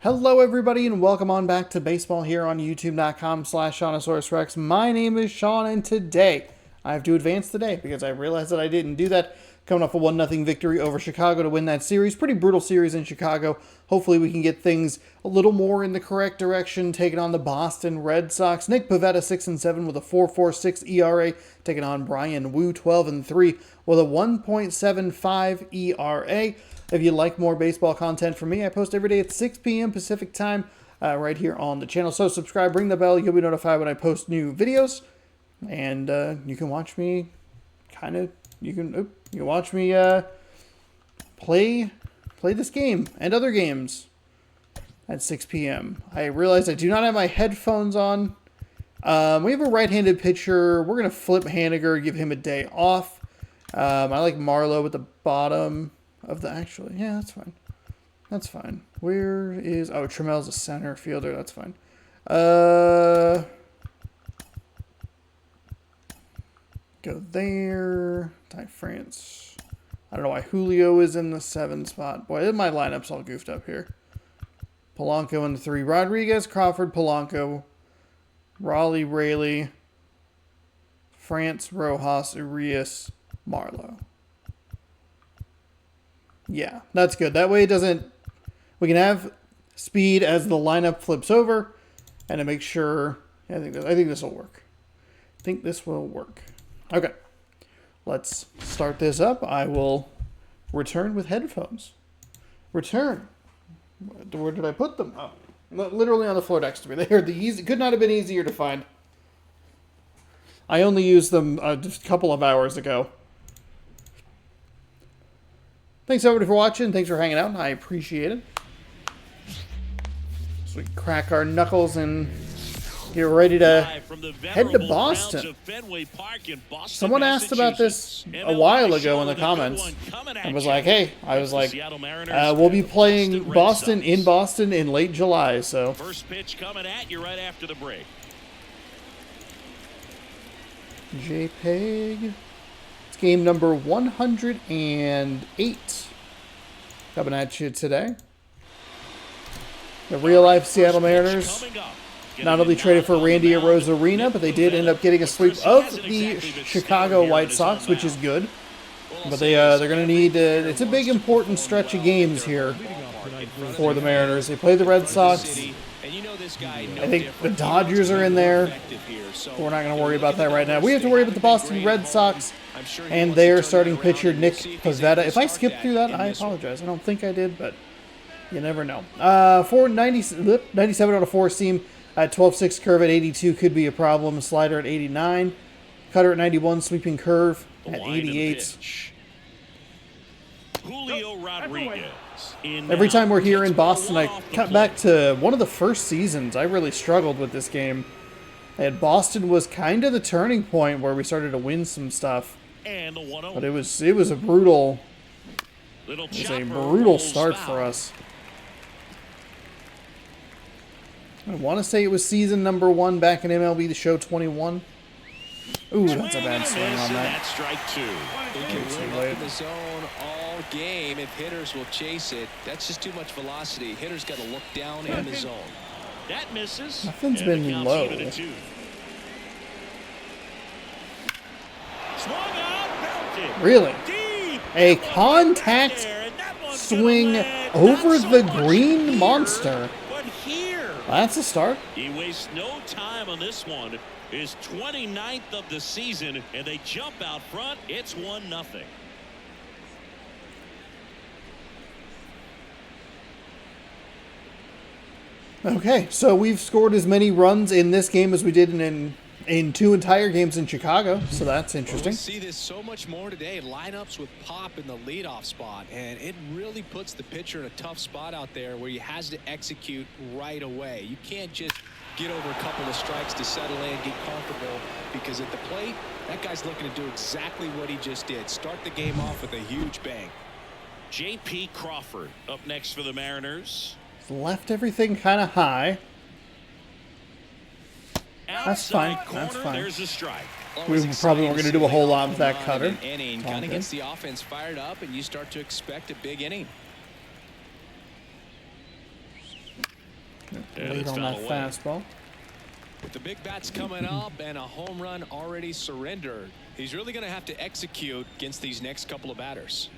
Hello everybody and welcome on back to baseball here on youtube.com/ShaunosaurusRex. My name is Sean and today I have to advance the day because I realized that I didn't do that. Coming off a 1-0 victory over Chicago to win that series. Pretty brutal series in Chicago. Hopefully we can get things a little more in the correct direction, taking on the Boston Red Sox. Nick Pivetta 6-7 with a 4.46 ERA, taking on Brian Wu 12-3 with a 1.75 ERA. If you like more baseball content from me, I post every day at 6 p.m. Pacific time right here on the channel. So subscribe, ring the bell, you'll be notified when I post new videos. And you can watch me you can watch me play this game and other games at 6 p.m. I realize I do not have my headphones on. We have a right-handed pitcher. We're going to flip Haniger, give him a day off. I like Marlowe at the bottom of the actually. Yeah, that's fine. That's fine. Where is... Oh, Trammell's a center fielder. That's fine. Go there. Ty France. I don't know why Julio is in the 7 spot. Boy, my lineup's all goofed up here. Polanco in the 3. Rodriguez, Crawford, Polanco, Raleigh, Rayleigh, France, Rojas, Urias, Marlowe. Yeah, that's good. That way it doesn't... We can have speed as the lineup flips over, and to make sure... I think this will work. I think this will work. Okay, let's start this up. I will return with headphones. Return. Where did I put them? Oh, literally on the floor next to me. They are the easy. Could not have been easier to find. I only used them just a couple of hours ago. Thanks everybody for watching. Thanks for hanging out. I appreciate it. So we crack our knuckles and get ready to head to Boston. Someone asked about this a while ago in the comments. I was like, hey, we'll be playing Boston in late July, so. First pitch coming at you right after the break. JPEG. It's game number 108 coming at you today. The real-life Seattle Mariners not only traded for Randy Arozarena, but they did end up getting a sweep of the Chicago White Sox, which is good. But they're going to need it's a big important stretch of games here for the Mariners. They play the Red Sox. I think the Dodgers are in there. We're not going to worry about that right now. We have to worry about the Boston Red Sox and their starting pitcher, Nick Pivetta. If I skipped through that, I apologize. I don't think I did, but you never know. 97 on a 4-seam. At 12.6 curve at 82 could be a problem. Slider at 89. Cutter at 91. Sweeping curve at 88. Julio Rodriguez. Every time we're here in Boston, I cut back to one of the first seasons. I really struggled with this game. And Boston was kind of the turning point where we started to win some stuff. But it was a brutal start for us. I want to say it was season number 1 back in MLB The Show 21. Ooh, that's a bad swing on that. That's strike 2. They can live up in the zone all game if hitters will chase it. That's just too much velocity. Hitters got to look down in the zone. That misses. Nothing's been low. Really? A contact swing over the green monster. That's a start. He wastes no time on this one. His 29th of the season, and they jump out front. It's 1-0. Okay, so we've scored as many runs in this game as we did in 2 entire games in Chicago, so that's interesting. We'll see this so much more today. Lineups with Pop in the leadoff spot, and it really puts the pitcher in a tough spot out there where he has to execute right away. You can't just get over a couple of strikes to settle in, get comfortable, because at the plate, that guy's looking to do exactly what he just did. Start the game off with a huge bang. J.P. Crawford up next for the Mariners. Left everything kind of high. That's fine. That's fine. There's a strike. We probably weren't going to do a whole lot with that cutter. Kind of gets the offense fired up, and you start to expect a big inning. And Late it's on that fouled away. fastball. With the big bats coming up and a home run already surrendered, he's really going to have to execute against these next couple of batters.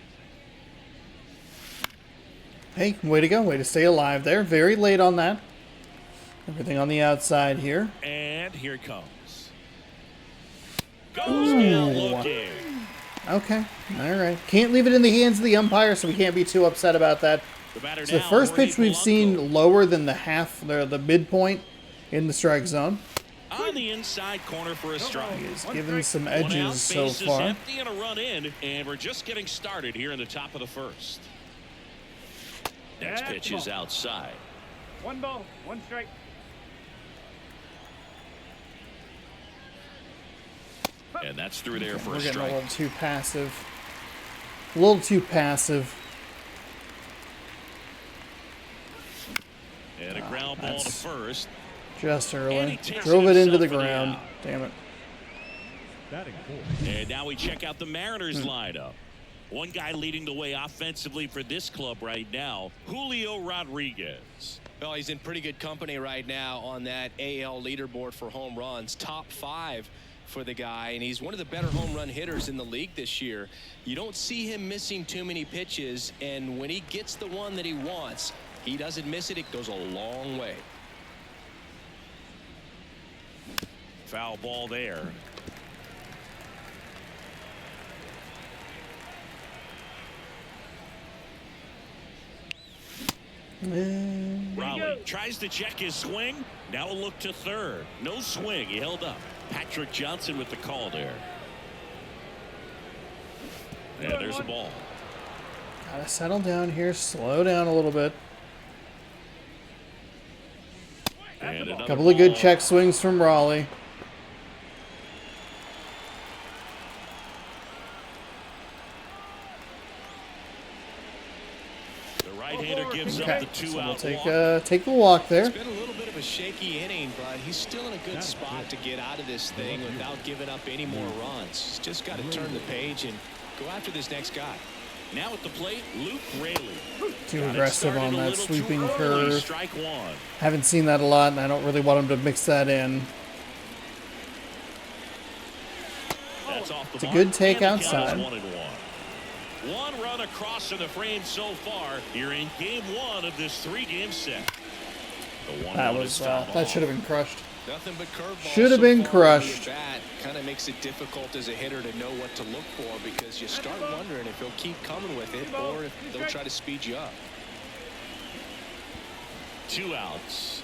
Hey, way to go. Way to stay alive there. Very late on that. Everything on the outside here. And here it comes. Goes down looking. Okay. All right. Can't leave it in the hands of the umpire, so we can't be too upset about that. So the first pitch we've seen lower than the the midpoint in the strike zone. On the inside corner for a strike. He's given some One out, edges so base is far. empty and a run in, and we're just getting started here in the top of the first. Next pitch is outside. 1 ball, 1 strike. And that's through there for We're a getting a strike. little too passive. A little too passive. And a ground ball to first. Just And early. he takes Drove it into the himself for the ground. out. Damn it. And now we check out the Mariners lineup. One guy leading the way offensively for this club right now, Julio Rodriguez. Well, he's in pretty good company right now on that AL leaderboard for home runs. Top 5 for the guy, and he's one of the better home run hitters in the league this year. You don't see him missing too many pitches, and when he gets the one that he wants, he doesn't miss it. It goes a long way. Foul ball there. Raleigh tries to check his swing. Now a look to third. No swing. He held up. Patrick Johnson with the call there. And there's the ball. Gotta settle down here. Slow down a little bit. And A couple of good check swings from Raleigh. The right-hander gives up Okay, the so we'll two-out walk. take the walk there. It's been a little bit of a shaky inning, but he's still in a good spot to get out of this thing without giving up any more runs. He's just got to turn the page and go after this next guy. Now at the plate, Luke Raley. Too aggressive on that sweeping curve. Strike one. Haven't seen that a lot, and I don't really want him to mix that in. That's off the It's a mark, good take and the count outside. is 1-1. One run across in the frame so far here in game 1 of this 3-game set. The 1-1 That is was fouled that off. should have been crushed. Nothing but curveballs. Should have been crushed. Kind of makes it difficult as a hitter to know what to look for because you start wondering if he'll keep coming with it or if they'll try to speed you up. 2 outs.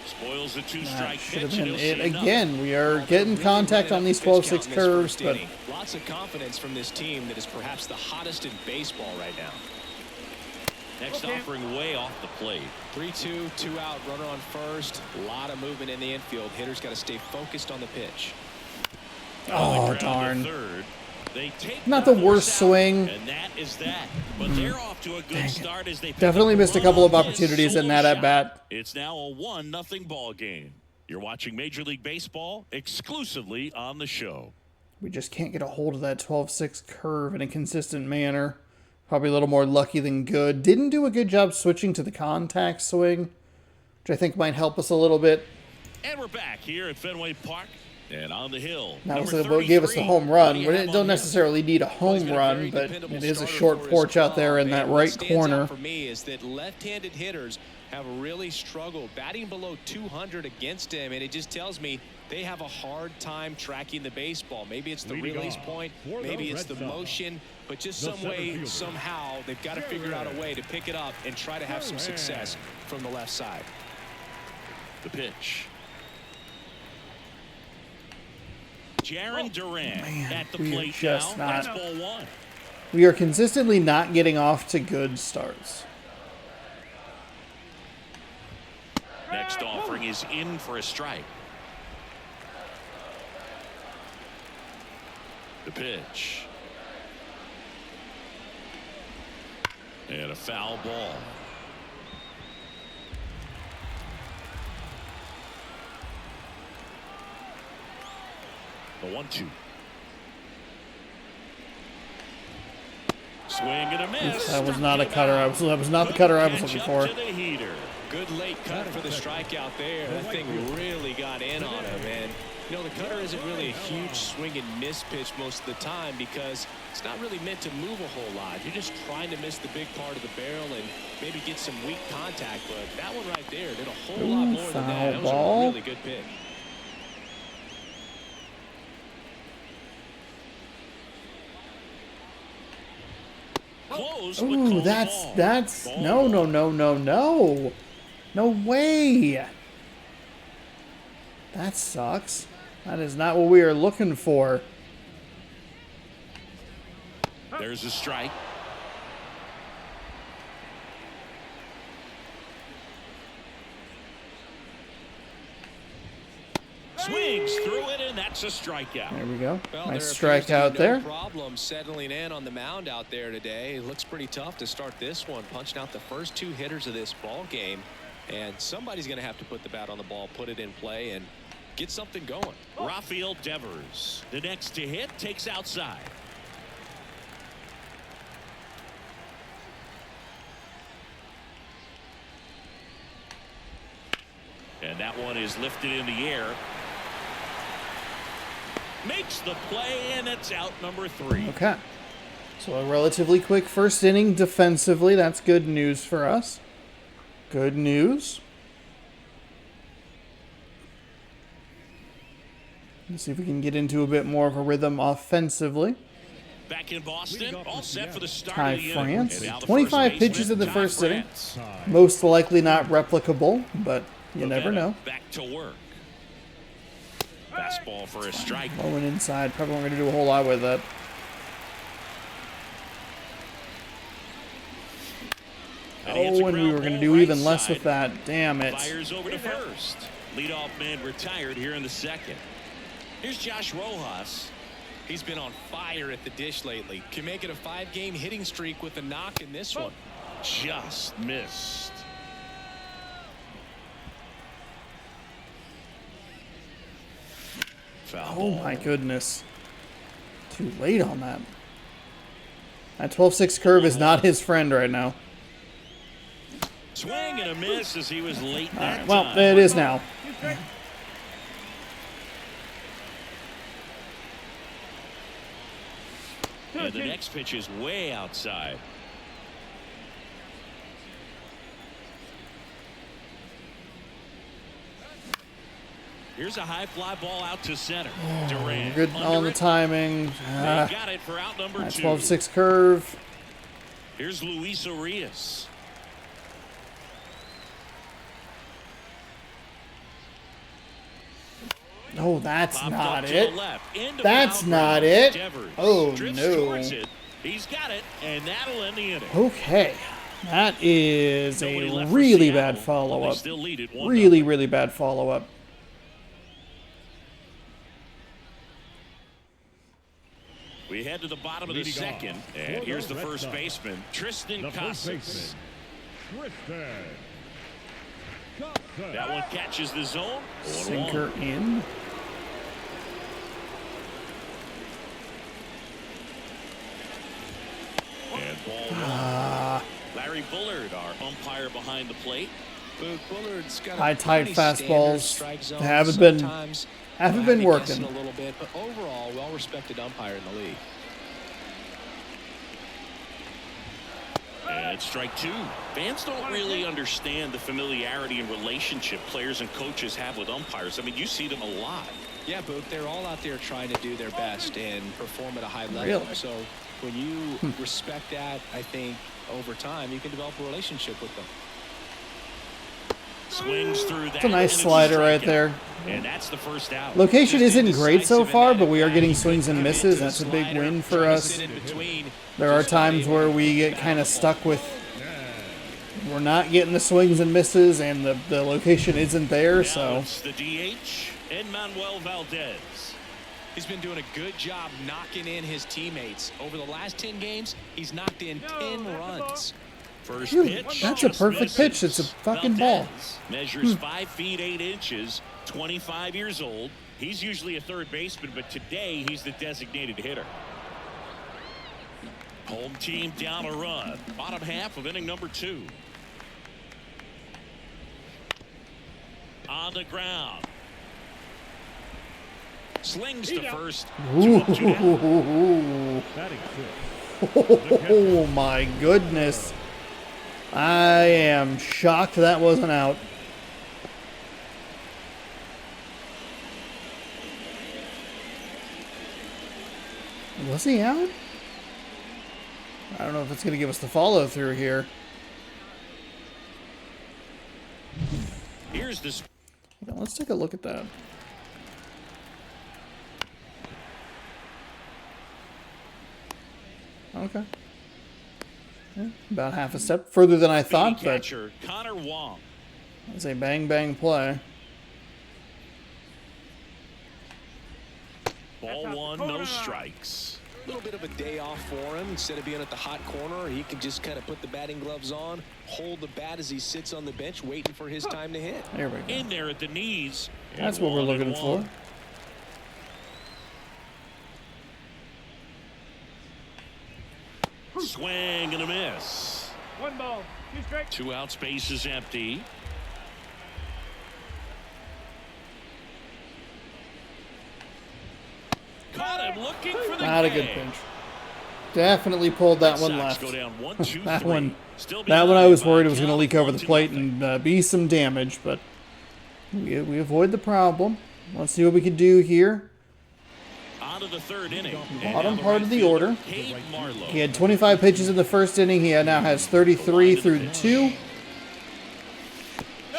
Spoils the That two-strike should have pitch. and been he'll it see again. We are Well, getting they're really contact running on up these the pitch 12-6 count in this curves, first but inning. Lots of confidence from this team that is perhaps the hottest in baseball right now. Next offering way off the plate. 3-2, 2 out, runner on first. A lot of movement in the infield. Hitters got to stay focused on the pitch. Oh, Ground to darn. third. They take Not the worst force out, swing. and that is that. But they're off to a good start as they pick Definitely up missed a run couple of on this opportunities in solo that shot. at-bat. It's now a 1-0 ball game. You're watching Major League Baseball exclusively on the show. We just can't get a hold of that 12-6 curve in a consistent manner. Probably a little more lucky than good. Didn't do a good job switching to the contact swing, which I think might help us a little bit. And we're back here at Fenway Park and on the hill. That was Number what gave us the 33. home What run. do We you have on don't him? necessarily need a He's home been a run, very but dependable it is a starter short for his porch out there club, in that and what right stands corner. out for me is that left-handed hitters have really struggled batting below 200 against him, and it just tells me they have a hard time tracking the baseball. Maybe it's the release point, maybe it's the motion, but just some way, somehow, they've got to figure out a way to pick it up and try to have some success from the left side. The pitch. Jaron Duran at the we are plate just now. not- That's ball 1. We are consistently not getting off to good starts. Next offering is in for a strike. The pitch. And a foul ball. The 1-2. Swing and a miss. That was not a cutter. That was not the cutter I was looking Catch for. up to the heater. Good late cut for the strikeout there. That thing really got in on him. And, you know, the cutter isn't really a huge swing and miss pitch most of the time because it's not really meant to move a whole lot. You're just trying to miss the big part of the barrel and maybe get some weak contact. But that one right there did a whole lot more than that. That was a really good pick. Ooh, that's no. No way. That sucks. That is not what we are looking for. There's a strike. Swings through it, and that's a strikeout. There we go. Well, nice strikeout there. No problem settling in on the mound out there today. It looks pretty tough to start this one, punching out the first 2 hitters of this ball game. And somebody's going to have to put the bat on the ball, put it in play, and get something going. Rafael Devers, the next to hit, takes outside. And that one is lifted in the air. Makes the play, and it's out number 3. Okay. So a relatively quick first inning defensively. That's good news for us. Good news. Let's see if we can get into a bit more of a rhythm offensively. Back in Boston, all set for the start Ty of the France. inning. And now the 25 first pitches baseman, in the Ty first inning. France. Most likely not replicable, but you never Bennett know. Back to work. Fastball for a strike. Going inside. Probably not going to do a whole lot with that. Oh, and we were going to do even less with that. Damn it. Fires over to first. Leadoff man retired here in the second. Here's Josh Rojas. He's been on fire at the dish lately. Can make it a 5-game hitting streak with a knock in this one. Just missed. Foul Oh ball. my goodness. Too late on that. That 12-6 curve is not his friend right now. Swing and a miss as he was late All that right, well, time. it is now. And the next pitch is way outside. Here's a high fly ball out to center. Durant Good under on the it. timing. They got it for out number That 2. 12-6 curve. Here's Luis Arias. No, that's Popped not up to the it. left, into That's foul not ground. it. Devers Oh, drifts no. towards it. He's got it, and that'll end the inning. Okay. That is Nobody a left for really Seattle, bad but follow-up. they still lead it 1-0. Really bad follow-up. We head to the bottom of the second, and here's the first baseman, Tristan Casas. That one catches the zone. 1-1. Sinker in. And ball one. Larry Bullard, our umpire behind the plate. Bullard's got High a tight pretty standard fastballs strike zone. haven't been Sometimes Haven't Well, been I think guessing working. a little bit, but overall, well-respected umpire in the league. And strike two. Fans don't really understand the familiarity and relationship players and coaches have with umpires. I mean, you see them a lot. Yeah, but they're all out there trying to do their best and perform at a high level. Really? So when you respect that, I think over time you can develop a relationship with them. Swings through that. It's a nice and slider right strikeout. there. And that's the first out. Location Just isn't great so indecisive in far, that but we are at-bat. getting He swings and couldn't get misses. to the That's a big slider, win for trying to us. sit in between. There are Just not times able where to we get bat kind the of ball. stuck with, we're not getting the swings and misses, and the location isn't there, Now so. it's the DH, Manuel Valdez. He's been doing a good job knocking in his teammates. Over the last 10 games, he's knocked in 10 runs. First Dude, pitch. that's a just perfect pitch. misses. It's a fucking ball. Valdez measures 5 feet 8 inches, 25 years old. He's usually a third baseman, but today he's the designated hitter. Home team down a run. Bottom half of inning number 2. On the ground. Slings to first. Ooh. Oh my goodness. I am shocked that wasn't out. Was he out? I don't know if it's going to give us the follow through here. Here's this. Yeah, let's take a look at that. Okay. Yeah, about half a step further than I thought, but Catcher Connor Wong. it's a bang bang play. Ball one, no strikes. A little bit of a day off for him. Instead of being at the hot corner, he can just kind of put the batting gloves on, hold the bat as he sits on the bench, waiting for his time to hit. There we go. In there at the knees. That's what we're looking for. Swing and a miss. 1 ball, 2 strikes. 2 outs, base is empty. Caught him looking for the Not a good pinch. Definitely pulled that one Red Sox left. go down 1-2-3. That one, Still that one I was behind worried by it was going to count, leak over the plate 1-0. and be some damage, but we avoid the problem. Let's see what we can do here. On to the 3rd inning. Bottom part of the order. Cade Marlowe. He had 25 pitches in the first inning. He now has 33 through the 2.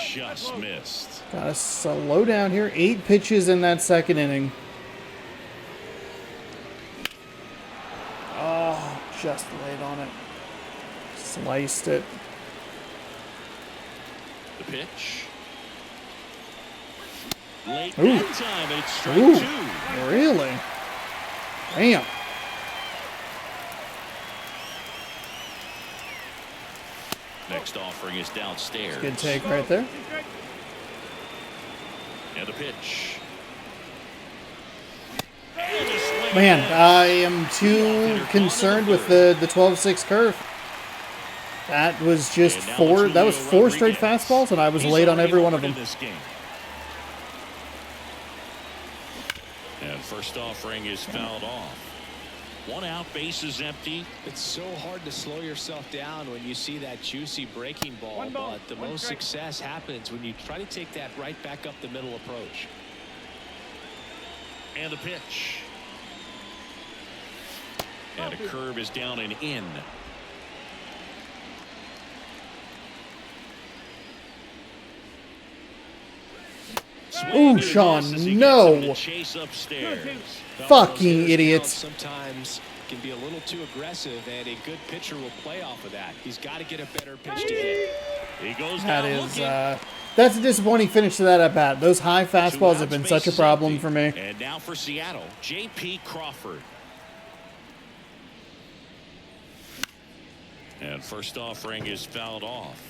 Just missed. Got to slow down here. 8 pitches in that second inning. Oh, just laid on it. Sliced it. The pitch. Late Ooh. that time, and it's strike Ooh. 2. Really? Damn. Next offering is downstairs. Good take right there. 2 strikes. And the pitch. And a swing Man, and a I am too concerned with the 12-6 curve. That was just And now four. it's That was Julio 4 straight Rodriguez. fastballs, and I was He's late on already every one of homered them. in this game. And first offering is fouled off. 1 out, base is empty. It's so hard to slow yourself down when you see that juicy breaking ball, 1 ball, but the 1 most strike. success happens when you try to take that right back up the middle approach. And the pitch. And a curve is down and in. Swing Ooh, and a Sean, miss as he no. gets him to chase upstairs. Fucking Those hitters idiots. now sometimes can be a little too aggressive, and a good pitcher will play off of that. He's got to get a better pitch to hit. He goes That down is, looking. that's a disappointing finish to that at bat. Those high 2 fastballs have outs, been such a base problem empty. for me. And now for Seattle, J.P. Crawford. And first offering is fouled off.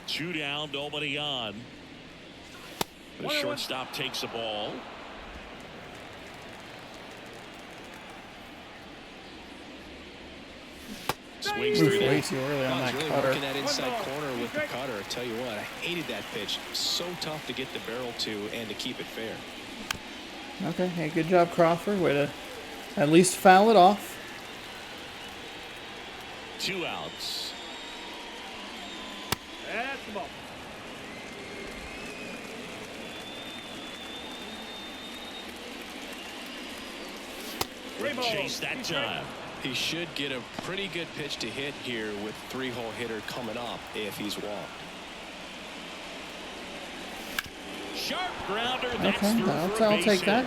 2 down, nobody on. The shortstop takes a ball. Swings Oof, through way that. too early on that Really cutter. working that inside corner with the cutter. I tell you what, I hated that pitch. So tough to get the barrel to and to keep it fair. Okay, hey, good job, Crawford. Way to at least foul it off. 2 outs. That's the ball. Couldn't balls, chase that 2 strikes. time. He should get a pretty good pitch to hit here with 3-hole hitter coming up if he's walked. Sharp grounder. That's Okay, through for a I'll base take hit. that.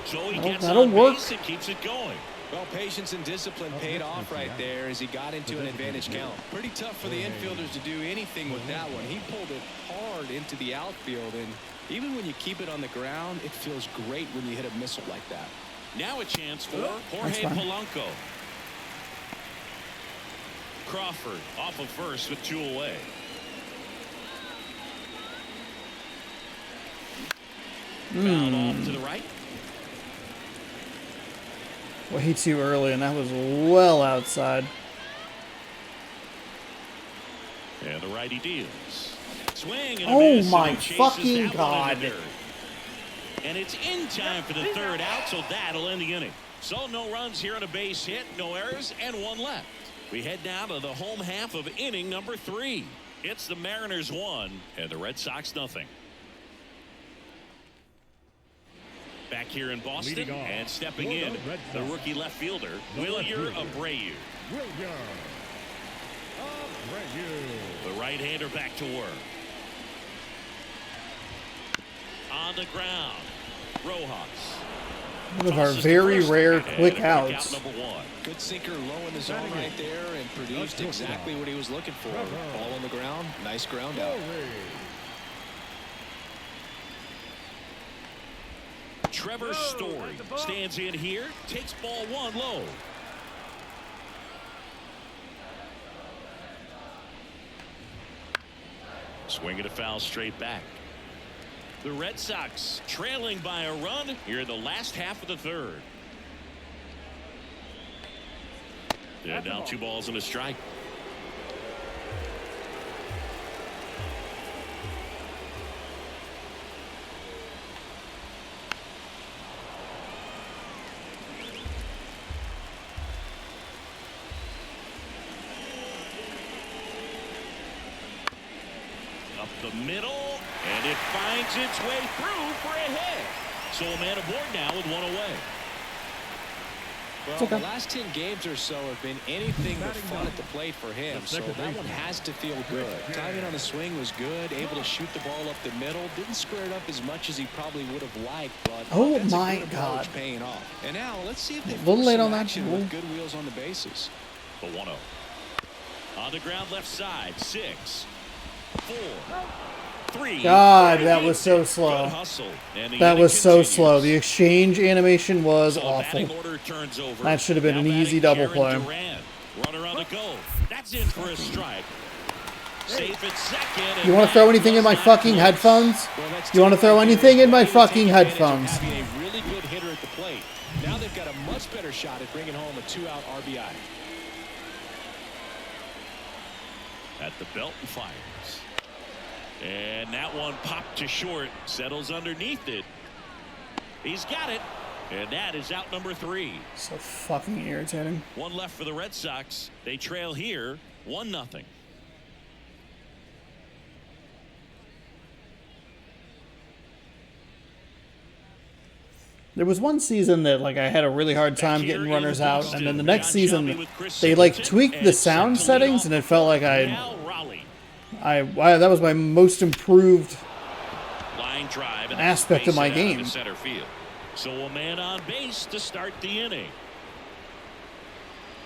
So he That'll- gets that'll on work. base and keeps it going. Well, patience and discipline paid off right there as he got into an advantage count. Pretty tough for the infielders to do anything with that one. He pulled it hard into the outfield, and even when you keep it on the ground, it feels great when you hit a missile like that. Now a chance for That's Jorge fine. Polanco. Crawford off of first with 2 away. Fouled off to the right. Way too early, and that was well outside. And the righty deals. Swing and a Oh miss, my and he chases fucking that one God. into third. And it's in time for the third out, so that'll end the inning. So no runs here on a base hit, no errors, and one left. We head down to the home half of inning number 3. It's the Mariners 1 and the Red Sox nothing. Back here in Boston and stepping in, the rookie left fielder, Wilyer Abreu. The right-hander back to work. On the ground, Rojas. One of our very rare quick outs. Number 1. Good sinker low in the zone right there and produced exactly what he was looking for. Ball on the ground, nice ground out. Trevor Story stands in here, takes ball 1 low. Swing and a foul straight back. The Red Sox trailing by a run here in the last half of the third. Yeah, now 2 balls and a strike. Up the middle, and it finds its way through for a hit. So a man aboard now with 1 away. Well, the last 10 games or so have been anything but fun at the plate for him, so that one has to feel good. Timing on the swing was good, able to shoot the ball up the middle, didn't square it up as much as he probably would have liked, but Oh that's a my good God. approach paying off. And now let's see if they Little force late some on that. action with good wheels on the bases. The 1-0. On the ground left side, 6, 4, 3. God, that was so slow. Good hustle, and the That inning was so continues. slow. The exchange animation was So the awful. batting order turns over. That should have been Now an easy batting double Aaron play. Duran. Runner on the go. That's in for a strike. Safe at second. You want to throw anything in my fucking headphones? You want to throw anything in my fucking headphones? Having a really good hitter at the plate. Now they've got a much better shot at bringing home a 2-out RBI. At the belt and fires. And that one popped to short, settles underneath it. He's got it, and that is out number 3. So fucking irritating. 1 left for the Red Sox. They trail here 1-0. There was one season that like I had a really hard time getting runners out, and then the next season they like tweaked the sound settings, and it felt like Now Raleigh. that was my most improved Line drive and aspect of my base hit out game. into center field. So a man on base to start the inning.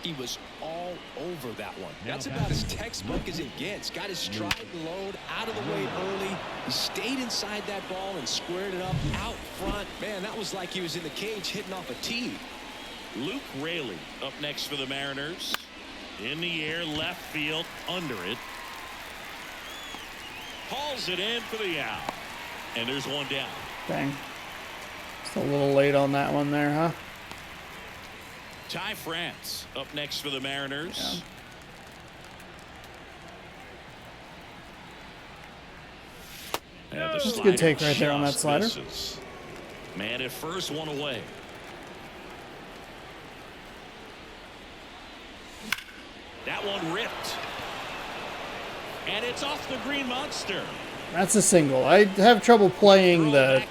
He was all over that one. That's about as textbook as it gets. Got his stride and load out of the way early. He stayed inside that ball and squared it up out front. Man, that was like he was in the cage hitting off a tee. Luke Raley up next for the Mariners. In the air, left field, under it. Hauls it in for the out. And there's one down. Dang. Just a little late on that one there, huh? Ty France up next for the Mariners. And the That's a good slider take right there on that just slider. misses. Man at first, 1 away. That one ripped. And it's off the Green Monster. That's a single. I have trouble playing the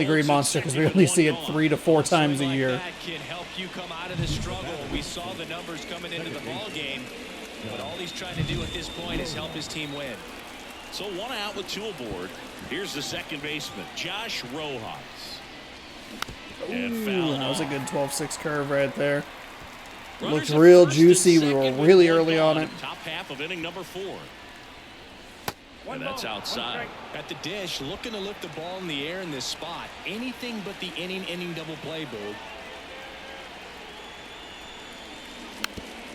Green Monster because we only see it 3 to 4 times a year. That can help you come out of the struggle. We saw the numbers coming into the ball game, but all he's trying to do at this point is help his team win. So 1 out with 2 aboard. Here's the second baseman, Josh Rojas. And Ooh, fouled that was a off. good 12-6 curve right there. Runners Looked at real first and juicy. We were second with really 1 early on gone. it. Top half of inning number 4. And that's ball, outside. At the dish, looking to lift the ball in the air in this spot. Anything but the inning double play, Boo.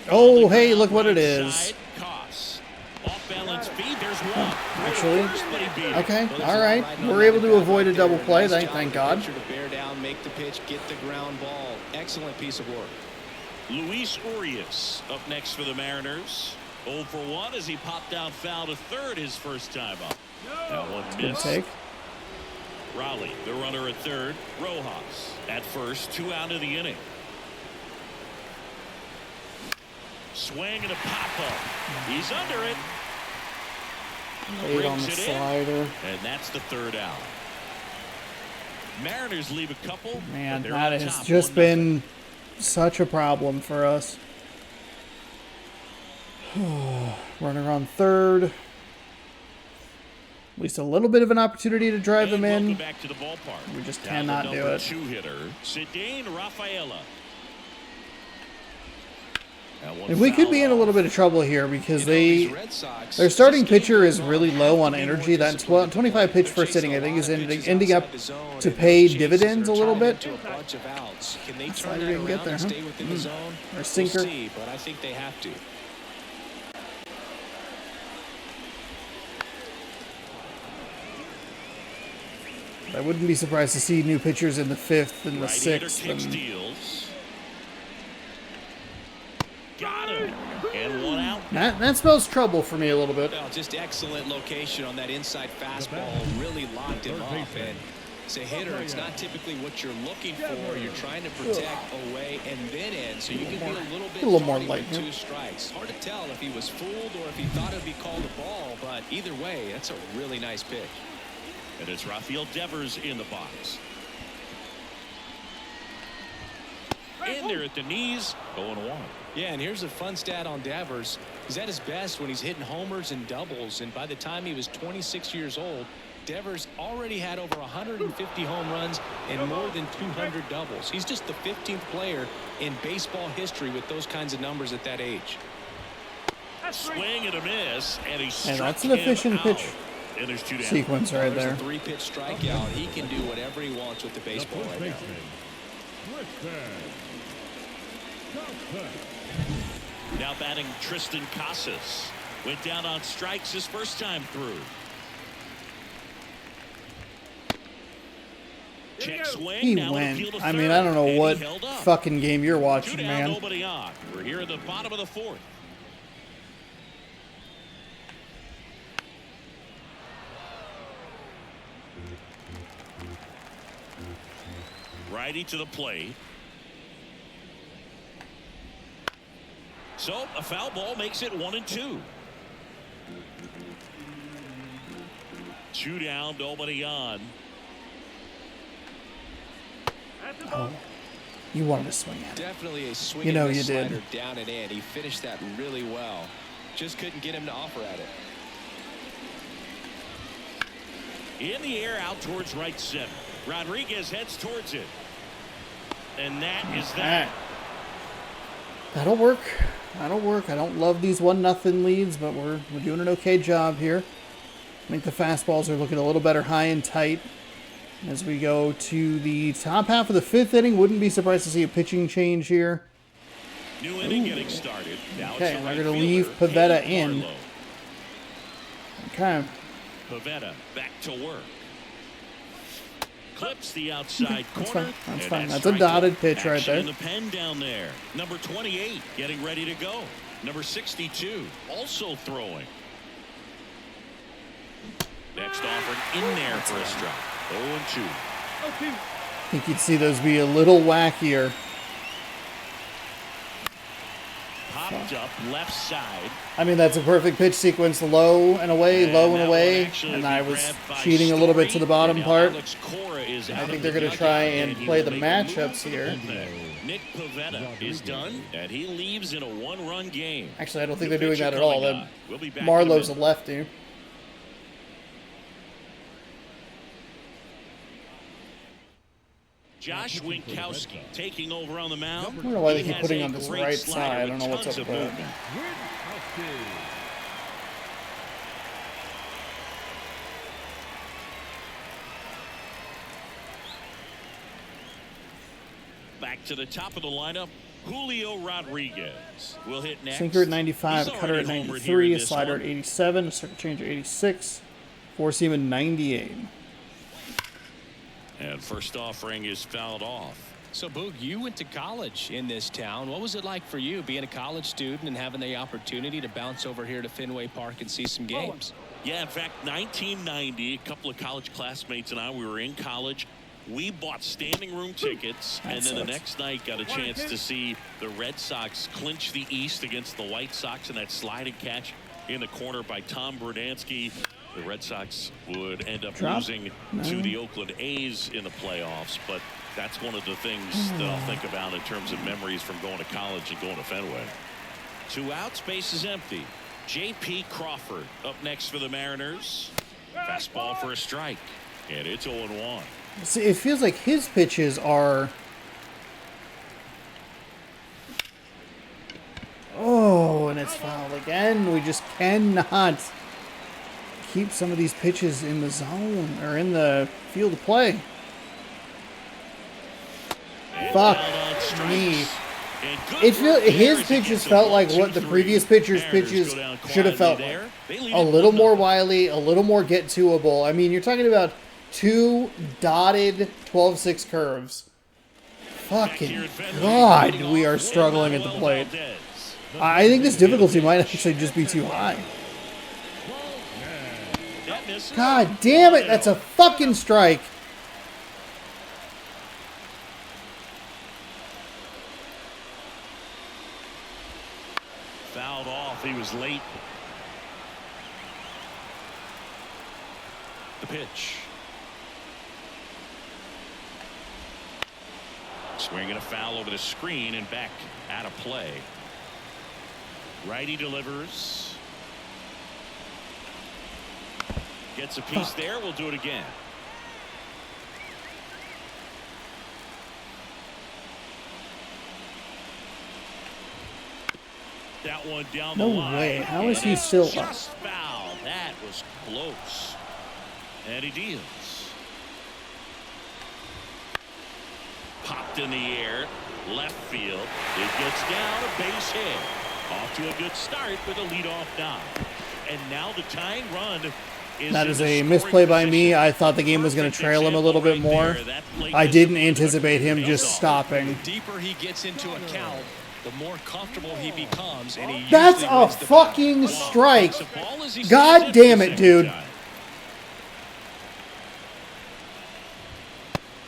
Oh, hey, look what it is. Side, Koss. Off balance feed. There's one. Actually, First, but he beat it. okay, all right. We're able to avoid a double play. Thank God. To bear down, make the pitch, get the ground ball. Excellent piece of work. Luis Urias up next for the Mariners. 0 for 1 as he popped down foul to third his first time up. That one Good missed. take. Raleigh, the runner at third. Rojas at first, 2 out of the inning. Swing and a pop-up. He's under it. Late on the Brings it in. slider. And that's the third out. Mariners leave a couple. Man, but they're that on has top, just 1-0. been such a problem for us. Runner on third. At least a little bit of an opportunity to drive them And welcome in. back to the ballpark. We just Now cannot the do number it. 2 hitter, Cedane Rafaela. And we could be in a little bit of trouble here because These Red Sox, their starting this game pitcher is goes really on, low have on to be energy. more That disciplined. 25 pitch They're first chasing inning, I a think, is lot of pitches ending up outside the zone, to and pay those chases dividends a are little turning bit. into a bunch of outs. Can they That's turn why they that didn't get around there, and huh? stay within the zone? Or sinker. We'll see, but I think they have to. I wouldn't be surprised to see new pitchers in the 5th and the Right-hander 6th. kicks, And deals. Got him. And 1 out. that spells trouble for me a little bit. Well, just excellent location on that inside fastball. Really locked him up. And as a hitter, it's not typically what you're looking for. You're trying to protect away and then in, so you can be a little bit A little more tardy light with here. 2 strikes. Hard to tell if he was fooled or if he thought it would be called a ball, but either way, that's a really nice pitch. And it's Rafael Devers in the box. In there at the knees, 0-1. Yeah, and here's a fun stat on Devers. He's at his best when he's hitting homers and doubles, and by the time he was 26 years old, Devers already had over 150 home runs and more than 200 doubles. He's just the 15th player in baseball history with those kinds of numbers at that age. Swing and a miss, and he struck that's an him efficient out. pitch And there's 2 down. sequence right There's there. a 3-pitch strikeout. He can do whatever he wants with the baseball right now. Now batting Tristan Casas. Went down on strikes his first time through. Check swing. He now went. appeal to I mean, third, I don't know and what he held up. fucking game you're 2 watching, down, man. nobody on. We're here in the bottom of the 4th. Righty to the plate. So a foul ball makes it 1-2. 2 down, nobody on. Oh, you wanted to swing at it. Definitely a swing You know and you miss did. slider down and in. He finished that really well. Just couldn't get him to offer at it. In the air out towards right center. Rodriguez heads towards it. And that is that. That'll work. That'll work. I don't love these 1-0 leads, but we're doing an okay job here. I think the fastballs are looking a little better high and tight. As we go to the top half of the 5th inning, wouldn't be surprised to see a pitching change here. New inning getting started. Now Okay, it's the we're right going to fielder, leave Pavetta Hayden in. Barlow. Okay. Pavetta back to work. Clips the outside That's corner. fine. That's and fine. that's That's a dotted pitch Action right there. in the pen down there. Number 28 getting ready to go. Number 62 also throwing. Next offering in there for a strike. 0-2. I think you'd see those be a little wackier. Popped up left side. I mean, that's a perfect pitch sequence. Low and away, And low that and one away. actually And be I was grabbed by cheating a little bit to the Story. bottom And now part. Alex Cora is I out think of they're the going to try dugout, and he play will the make a move matchups to the here. bullpen. Nick Pavetta is done, and he leaves in a 1-run game. Actually, I don't think New they're doing pitcher that at all. coming up. We'll be back in a Marlowe's a minute. lefty. Josh Winkowski taking over on the mound. I don't know why they He keep has putting a on this great right slider side. I with don't know what's tons up of with that. movement. Back to the top of the lineup, Julio Rodriguez will hit next. Sinker at 95, He's cutter at already homered here in 93, a this slider one. at 87, a circle change at 86, four seam at 98. And first offering is fouled off. So, Boog, you went to college in this town. What was it like for you being a college student and having the opportunity to bounce over here to Fenway Park and see some games? Yeah, in fact, 1990, a couple of college classmates and I, we were in college. We bought standing room tickets, and then the next night got a chance to see the Red Sox clinch the East against the White Sox in that sliding catch in the corner by Tom Brudansky. The Red Sox would end up losing to the Oakland A's in the playoffs, but that's one of the things that I'll think about in terms of memories from going to college and going to Fenway. 2 outs, base is empty. J.P. Crawford up next for the Mariners. Fastball for a strike, and it's 0-1. See, it feels like his pitches are... Oh, and it's fouled again. We just cannot keep some of these pitches in the zone or in the field of play. Fuck me. His pitches felt like what the previous pitcher's pitches should have felt like. A little more wily, a little more get-to-able. I mean, you're talking about 2 dotted 12-6 curves. Fucking God, we are struggling at the plate. I think this difficulty might actually just be too high. God damn it, that's a fucking strike. Fouled off, he was late. The pitch. Swinging a foul over the screen and back out of play. Righty delivers. Gets a piece there. We'll do it again. That one down the line. No way. How is he still up? Just foul. That was close. And he deals. Popped in the air. Left field. It gets down. A base hit. Off to a good start with a leadoff dive. And now the tying run. That is a misplay by me. I thought the game was going to trail him a little bit more. I didn't anticipate him just stopping. The deeper he gets into a count, the more comfortable he becomes. And That's a fucking strike. God damn it, dude.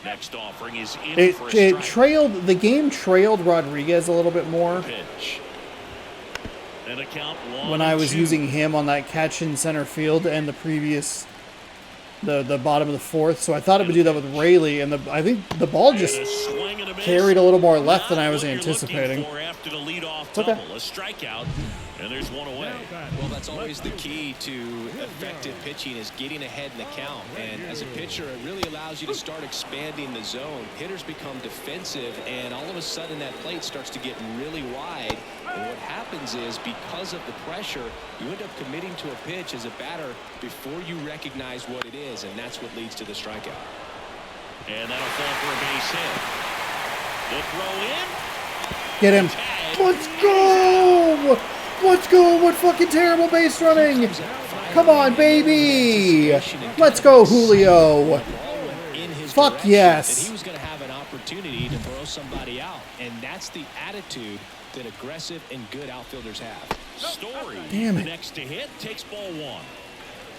Next offering is in for a strike. The game trailed Rodriguez a little bit more. Pitch. And a count when I was using him on that catch in center field and the previous, the bottom of the fourth. So I thought it would do that with Rayleigh, and I think the ball just carried a little more left than I was anticipating. It's okay. A strikeout, and there's one away. Well, that's always the key to effective pitching, is getting ahead in the count. And as a pitcher, it really allows you to start expanding the zone. Hitters become defensive, and all of a sudden that plate starts to get really wide. And what happens is, because of the pressure, you end up committing to a pitch as a batter before you recognize what it is, and that's what leads to the strikeout. And that'll fall for a base hit. The throw in. Get him. Let's go! Let's go! What fucking terrible base running! Come on, baby! Let's go, Julio! Fuck yes! He was going to have an opportunity to throw somebody out, and that's the attitude that aggressive and good outfielders have. Story, damn it. Next to hit, takes ball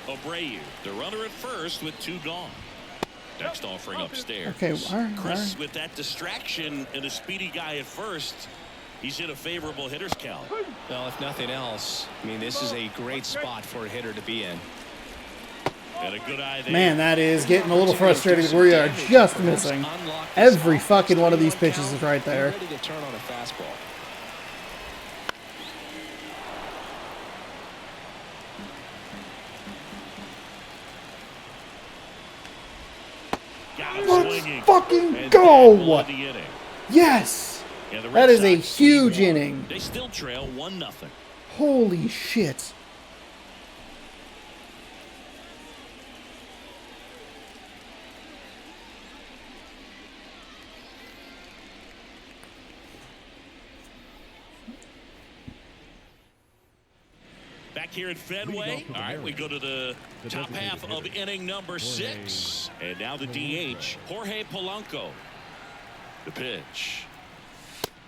1. Abreu, the runner at first with 2 gone. Next offering upstairs. Okay, all right. Chris, with that distraction and a speedy guy at first, he's in a favorable hitter's count. Well, if nothing else, I mean, this is a great spot for a hitter to be in. And a good eye there. Man, that is getting a little frustrating. We are just missing. Every fucking one of these pitches is right there. Ready to turn on a fastball. Let's fucking go! Yes! That is a huge inning. They still trail 1-0. Holy shit. Back here at Fenway. All right, we go to the top half of inning number 6. And now the DH, Jorge Polanco. The pitch.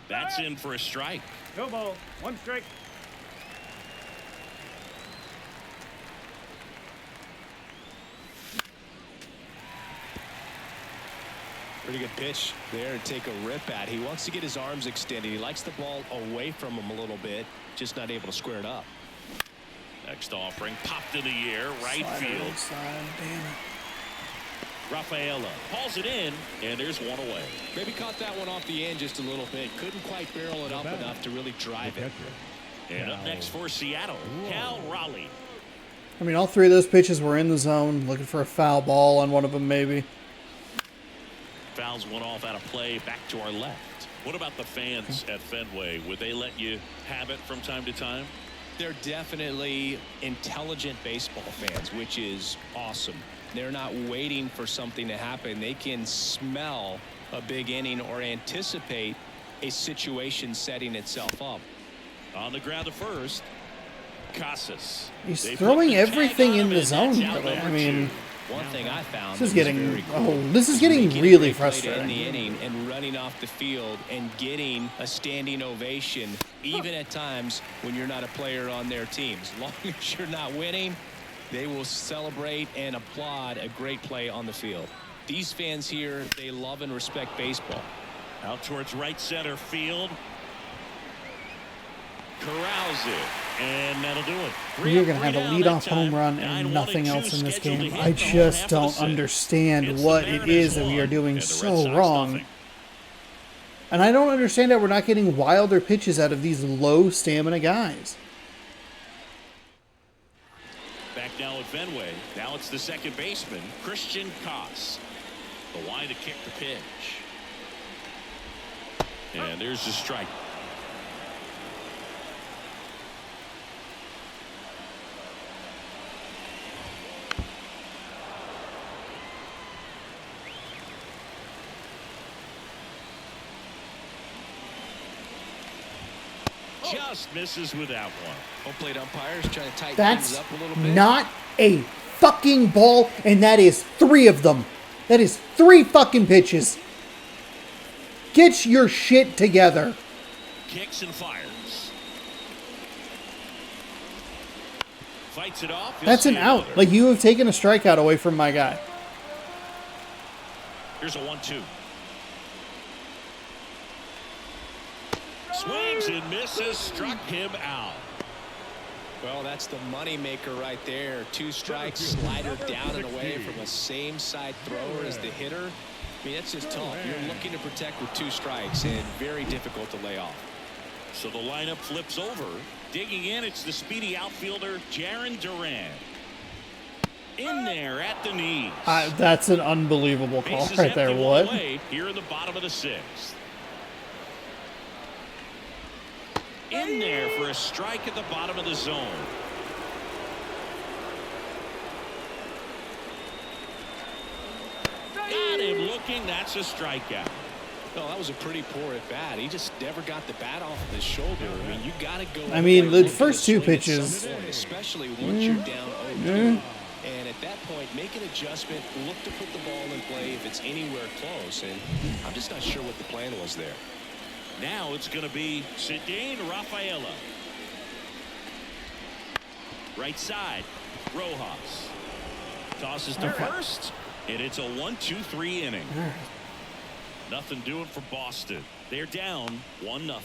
That's in for a strike. No ball. 1 strike. Pretty good pitch there to take a rip at. He wants to get his arms extended. He likes the ball away from him a little bit, just not able to square it up. Next offering popped in the air, right Slider field. inside, damn it. Rafaela hauls it in, and there's one away. Maybe caught that one off the end just a little bit. Couldn't quite barrel it up enough to really drive it. And up next for Seattle, Cal Raleigh. I mean, all 3 of those pitches were in the zone, looking for a foul ball on one of them, maybe. Fouls one off out of play, back to our left. What about the fans at Fenway? Would they let you have it from time to time? They're definitely intelligent baseball fans, which is awesome. They're not waiting for something to happen. They can smell a big inning or anticipate a situation setting itself up. On the ground to first, Casas. He's They throwing put the tag everything on in him, the and zone, that's out really. number I mean, 2. One thing I found this is that was getting very cool this is getting making a really great play to frustrating. end the inning and running off the field and getting a standing ovation, even at times when you're not a player on their team. As long as you're not winning, they will celebrate and applaud a great play on the field. These fans here, they love and respect baseball. Out towards right center field. Corrals it, and that'll do it. You're going to have a leadoff home run and nothing else in this game. I just don't understand what it is that we are doing so wrong. And I don't understand that we're not getting wilder pitches out of these low stamina guys. Back now at Fenway. Now it's the second baseman, Christian Koss. The line to kick the pitch. And there's the strike. Just misses with that one. Home plate umpires trying to tighten That's things up a little bit. not a fucking ball, and that is 3 of them. That is 3 fucking pitches. Get your shit together. Kicks and fires. Fights it off. That's an out. Like, you have taken a strikeout away from my guy. Here's a 1-2. Swings and misses, struck him out. Well, that's the money maker right there. 2 strikes, slider down and away from a same side thrower as the hitter. I mean, that's just tough. You're looking to protect with 2 strikes and very difficult to lay off. So the lineup flips over. Digging in, it's the speedy outfielder, Jarren Duran. In there at the knees. That's an unbelievable call Bases right there. empty, one What? away here in the bottom of the 6th. In there for a strike at the bottom of the zone. Got him looking. That's a strikeout. Well, that was a pretty poor at bat. He just never got the bat off of his shoulder. I mean, you got to go. I mean, in the there first looking 2 to swing at pitches. some point, especially once you're down 0-2. And at that point, make an adjustment, look to put the ball in play if it's anywhere close. And I'm just not sure what the plan was there. Now it's going to be Cedane Rafaela. Right side, Rojas. Tosses to first, and it's a 1-2-3 inning. Nothing doing for Boston. They're down 1-0.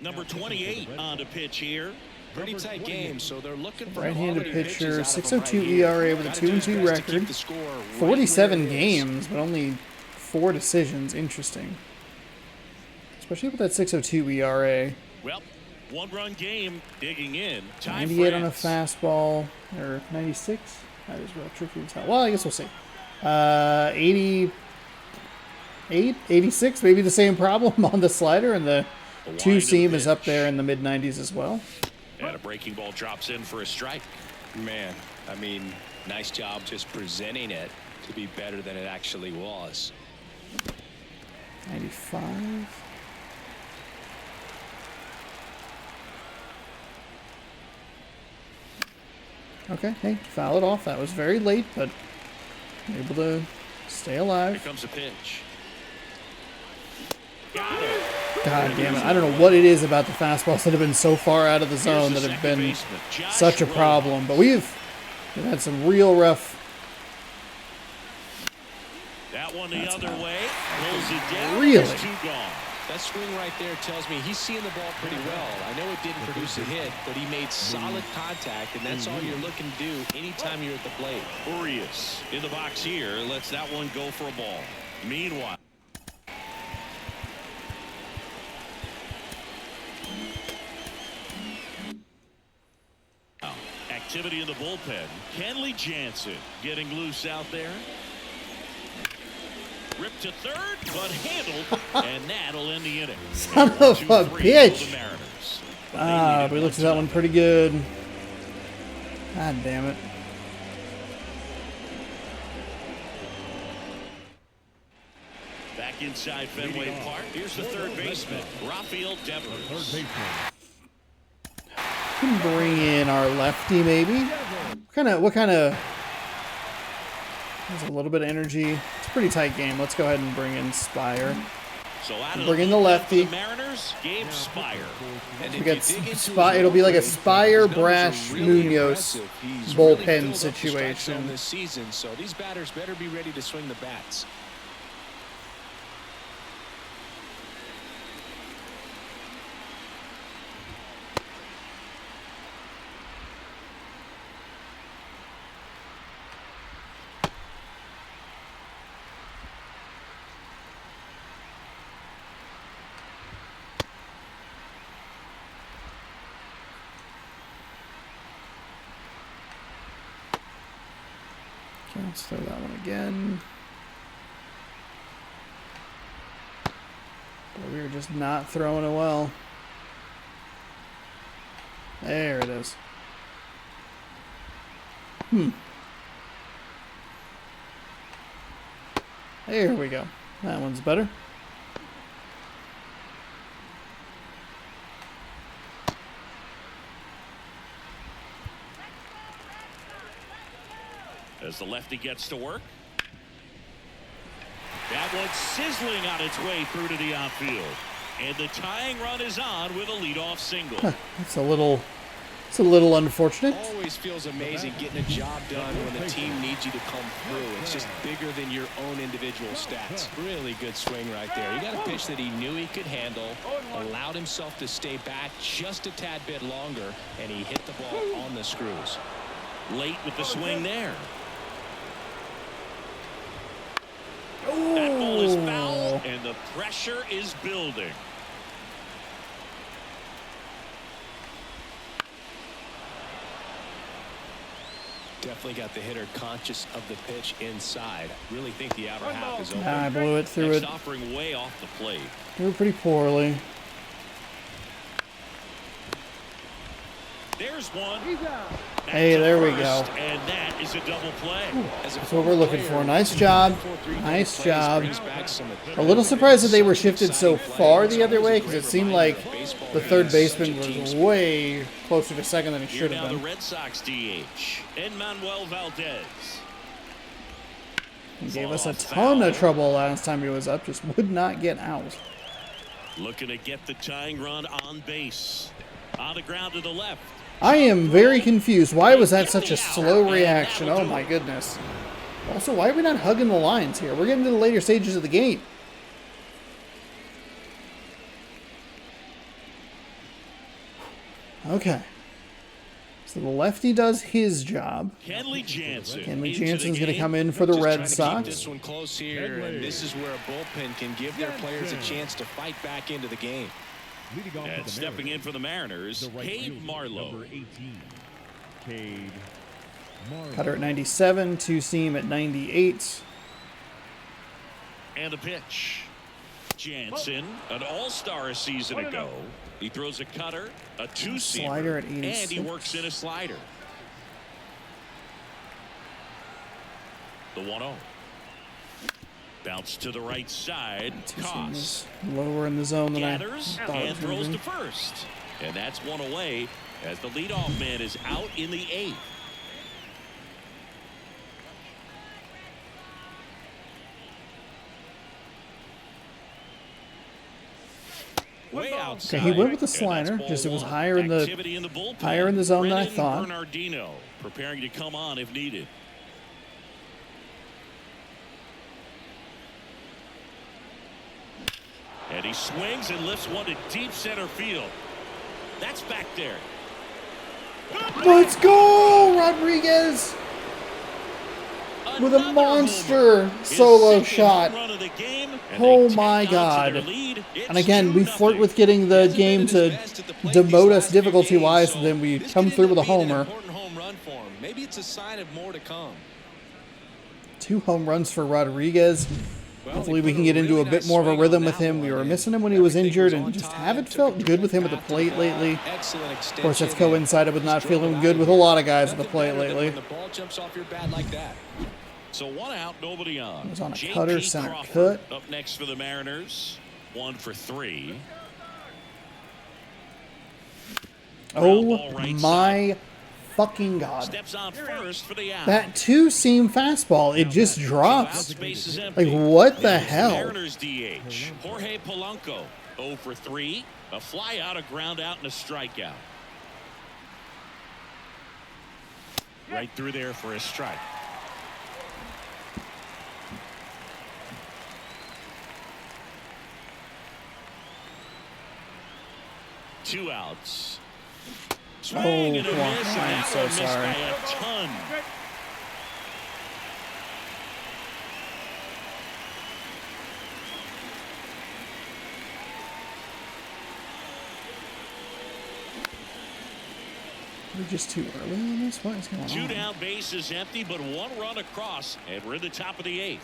Number 28 on the pitch here. Pretty tight game, so they're looking for Right-handed quality pitcher, pitches out of him 6.02 right here. ERA with a Gotta do his 2-2 best to keep record. the score right 47 where it is. games, but only 4 decisions. Interesting. Especially with that 6.02 ERA. Well, 1-run game digging in. Time 98 on a France. fastball. Or 96? That is real tricky to tell. Well, I guess we'll see. 88, 86, maybe the same problem on the slider, and the The wind 2 of the seam is up pitch. there in the mid-90s as well. And a breaking ball drops in for a strike. Man, I mean, nice job just presenting it to be better than it actually was. 95. Okay, hey, foul it off. That was very late, but able to stay alive. Here comes a pitch. Got it. God damn it. I don't know what it is about the fastballs that have been so far out of the zone that have been such a problem. But we've had some real rough. That one the other way. Pulls it down. Really? There's two gone. That swing right there tells me he's seeing the ball pretty well. I know it didn't produce a hit, but he made solid contact, and that's all you're looking to do anytime you're at the plate. Urias in the box here lets that one go for a ball. Meanwhile, activity in the bullpen. Kenley Jansen getting loose out there. Ripped to third, but handled, and that'll end the inning. Son of a 2-3 bitch. for the Mariners. We looked at that one pretty good. God damn it. Back inside Fenway Park. Here's the third baseman, Rafael Devers. Can bring in our lefty, maybe. What kind of? There's a little bit of energy. It's a pretty tight game. Let's go ahead and bring in Spire. So out of Bring in the lefty. The Mariners, Gabe Spire. And We if got you dig into Spire. his It'll be like a numbers, Spire, his numbers Brash, are really Munoz impressive. He's bullpen really filled up the strike situation. zone this season, so these batters better be ready to swing the bats. Okay, let's throw that one again. But we were just not throwing it well. There it is. There we go. That one's better. As the lefty gets to work. That one's sizzling on its way through to the outfield. And the tying run is on with a leadoff single. It's a little unfortunate. Always feels amazing getting a job done when the team needs you to come through. It's just bigger than your own individual stats. Really good swing right there. He got a pitch that he knew he could handle, allowed himself to stay back just a tad bit longer, and he hit the ball on the screws. Late with the swing there. That ball is foul, and the pressure is building. Definitely got the hitter conscious of the pitch inside. Really think the outer half is open. I blew it through Next it. offering way off the plate. Threw it pretty poorly. There's one. Hey, there we go. And that is a double play. That's what we're looking for. Nice job. Nice job. A little surprised that they were shifted so far the other way because it seemed like the third baseman was way closer to second than he Here should now have the been. Red Sox DH, Manuel Valdez. He gave us a ton of trouble last time he was up. Just would not get out. Looking to get the tying run on base. On the ground to the left. I am very confused. Why was that such a slow reaction? Oh my goodness. Also, why are we not hugging the lines here? We're getting to the later stages of the game. Okay. So the lefty does his job. Kenley Jansen. Kenley Jansen's going to come in for the Red Keep Sox. this one close here, and this is where a bullpen can give their players a chance to fight back into the game. And stepping in for the Mariners, Cade Marlowe. Cutter at 97, two-seam at 98. And the pitch. Jansen, an all-star a season ago. He throws a cutter, a two-seamer, Slider at and 86. he works in a slider. The 1-0. Bounce to the right side. Koss Lower in the zone than gathers I thought it and was gonna throws be. to first. And that's one away as the leadoff man is out in the 8th. Way outside. Okay, he went with the And that's slider. ball Just it was one. higher in Activity the bullpen. higher in the zone than I Brennan thought. Bernardino preparing to come on if needed. And he swings and lifts one to deep center field. That's back there. Let's go, Rodriguez with a monster solo shot. Oh my God. And again, we flirt with getting the game to demote us difficulty-wise, and then we come through with a homer. Maybe it's a sign of more to come. 2 home runs for Rodriguez. Hopefully we can get into a bit more of a rhythm with him. We were missing him when he was injured and just haven't felt good with him at the plate lately. Of course, that's coincided with not feeling good with a lot of guys at the plate lately. The ball jumps off your bat like that. So 1 out, nobody on. It was on a JP cutter, center Crawford cut. up next for the Mariners. 1 for 3. Oh my fucking God. Steps on first for the out. That 2-seam fastball, it just drops. Like, what the hell? Mariners DH. Jorge Polanco 0 for 3. A fly out, a ground out, and a strikeout. Right through there for a strike. Two outs. Swing and a miss, and that so one missed sorry. by a ton. We're just too early on this? What is going on? 2 down, bases empty, but 1 run across, and we're in the top of the 8th.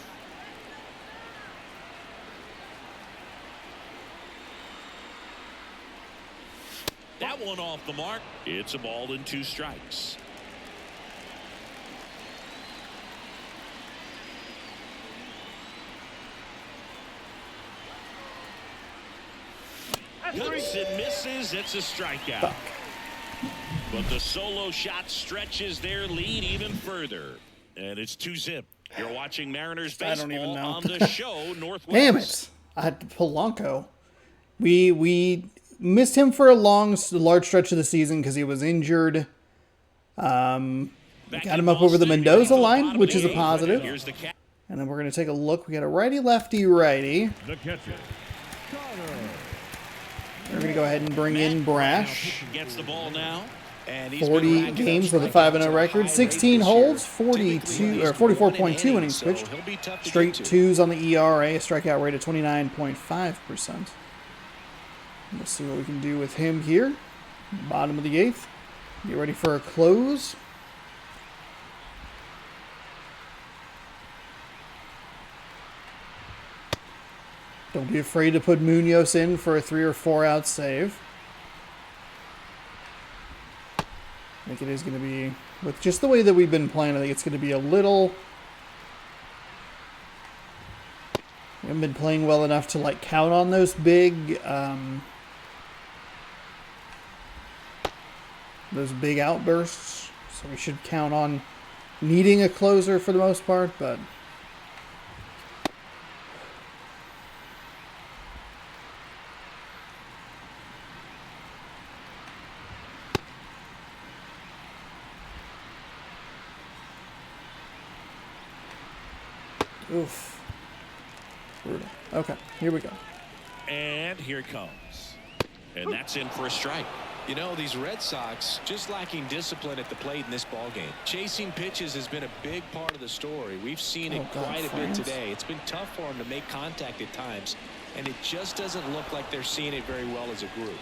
That one off the mark. It's a ball and 2 strikes. Hits and misses. It's a strikeout. Fuck. But the solo shot stretches their lead even further. And it's 2-zip. You're watching Mariners I don't baseball even know. on the show, Northwest. Damn it. I had Polanco. We missed him for a large stretch of the season because he was injured. Got him up over the Mendoza line, which is a positive. Here's the catch. And then we're going to take a look. We got a righty-lefty-righty. The catcher. We're going to go ahead and bring in Brash. Gets the ball now. And he's 40 games with a 5-0 record, 16 holds, 42 or 44.2 innings pitched, straight 2s on the ERA, a strikeout rate of 29.5%. Let's see what we can do with him here. Bottom of the 8th. Get ready for a close. Don't be afraid to put Munoz in for a 3 or 4 out save. I think it is going to be, with just the way that we've been playing, I think it's going to be a little... We haven't been playing well enough to like count on those big outbursts. So we should count on needing a closer for the most part, but... Oof. Brutal. Okay, here we go. And here it comes. And that's in for a strike. You know, these Red Sox just lacking discipline at the plate in this ballgame. Chasing pitches has been a big part of the story. We've seen it quite a bit today. It's been tough for them to make contact at times, and it just doesn't look like they're seeing it very well as a group.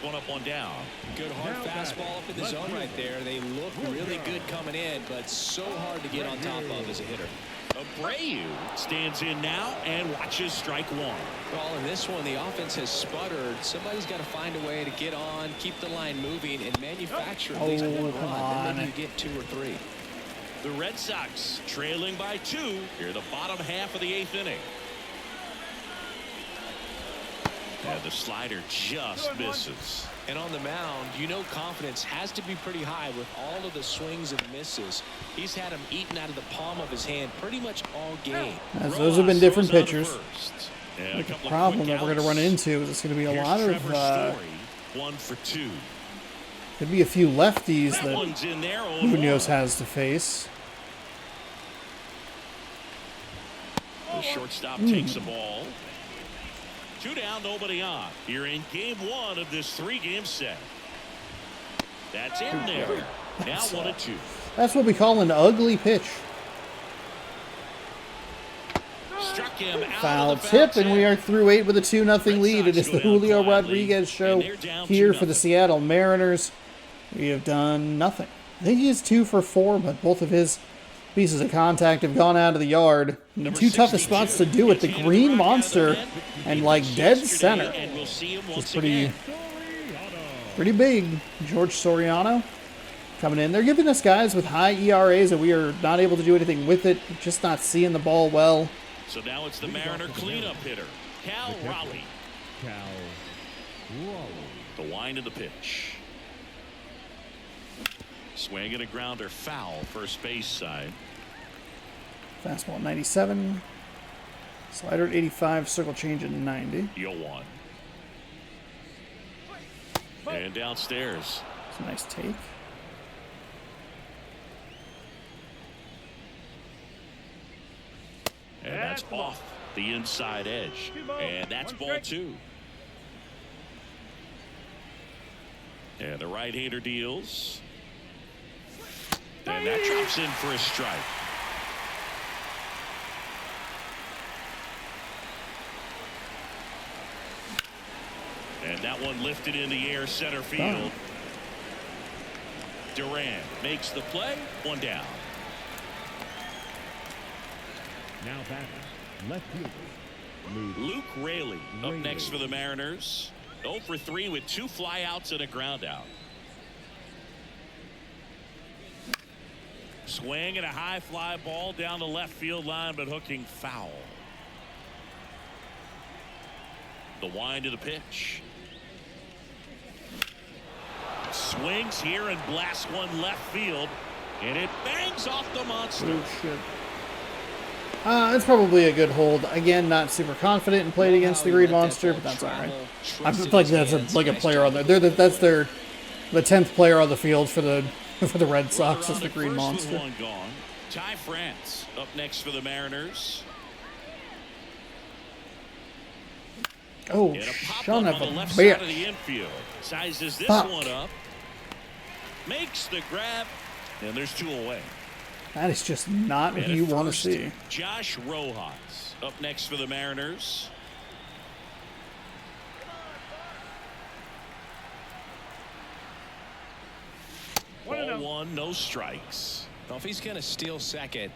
1 up, 1 down. Good hard fastball up in the zone right there. They look really good coming in, but so hard to get on top of as a hitter. Abreu stands in now and watches strike 1. Well, in this one, the offense has sputtered. Somebody's got to find a way to get on, keep the line moving, and manufacture at least 1 run. Then maybe you get 2 or 3. The Red Sox trailing by 2 here the bottom half of the 8th inning. And the slider just misses. And on the mound, you know confidence has to be pretty high with all of the swings and misses. He's had them eaten out of the palm of his hand pretty much all game. As those have been different pitchers. And a couple of Problem quick that we're going to run outs. into is it's going to be a Here's lot Trevor of, Story, 1 for 2. could be a few lefties That that one's in there, 0-1. Munoz has to face. The shortstop takes the ball. 2 down, nobody on. You're in game 1 of this 3-game set. That's in there. Now 1-2. That's what we call an ugly pitch. Struck him out Foul of the tip, foul and we are through 8 with a 2-0 lead. It is the go down Julio quietly, Rodriguez show and they're down here 2-0. for the Seattle Mariners. We have done nothing. I think he is 2 for 4, but both of his pieces of contact have gone out of the yard. And the Number 2 toughest 62 spots to do it, the gets green handed the rock out of monster the net. and He like pitched dead yesterday, center. and we'll see him It's once pretty, again. pretty big. George Soriano coming in. They're giving us guys with high ERAs that we are not able to do anything with it, just not seeing the ball well. So now it's the Mariner cleanup hitter, Cal Raleigh. The wind of the pitch. Swing and a grounder, foul, first base side. Fastball 97. Slider at 85, circle change at 90. 0-1. And downstairs. It's a nice take. And that's off the inside edge. And that's ball 2. And the right-hander deals. And that drops in for a strike. And that one lifted in the air, center field. Duran makes the play, 1 down. Now batting, left fielder, Luke Raley up next for the Mariners. 0 for 3 with 2 flyouts and a ground out. Swing and a high fly ball down the left field line, but hooking foul. The wind of the pitch. Swings here and blasts one left field, and it bangs off the monster. Oh, shit. It's probably a good hold. Again, not super confident in playing against the Green Monster, but that's all right. I feel like that's a player on there. That's the 10th player on the field for the Red Sox is the Green Monster. One gone. Ty France up next for the Mariners. Oh, And a pop son up of on a the left side of the bitch. infield. Sizes this Fuck. one up. Makes the grab, and there's 2 away. That is just not what And you at want to first, see. Josh Rojas up next for the Mariners. Ball 1, no strikes. Well, if he's going to steal second,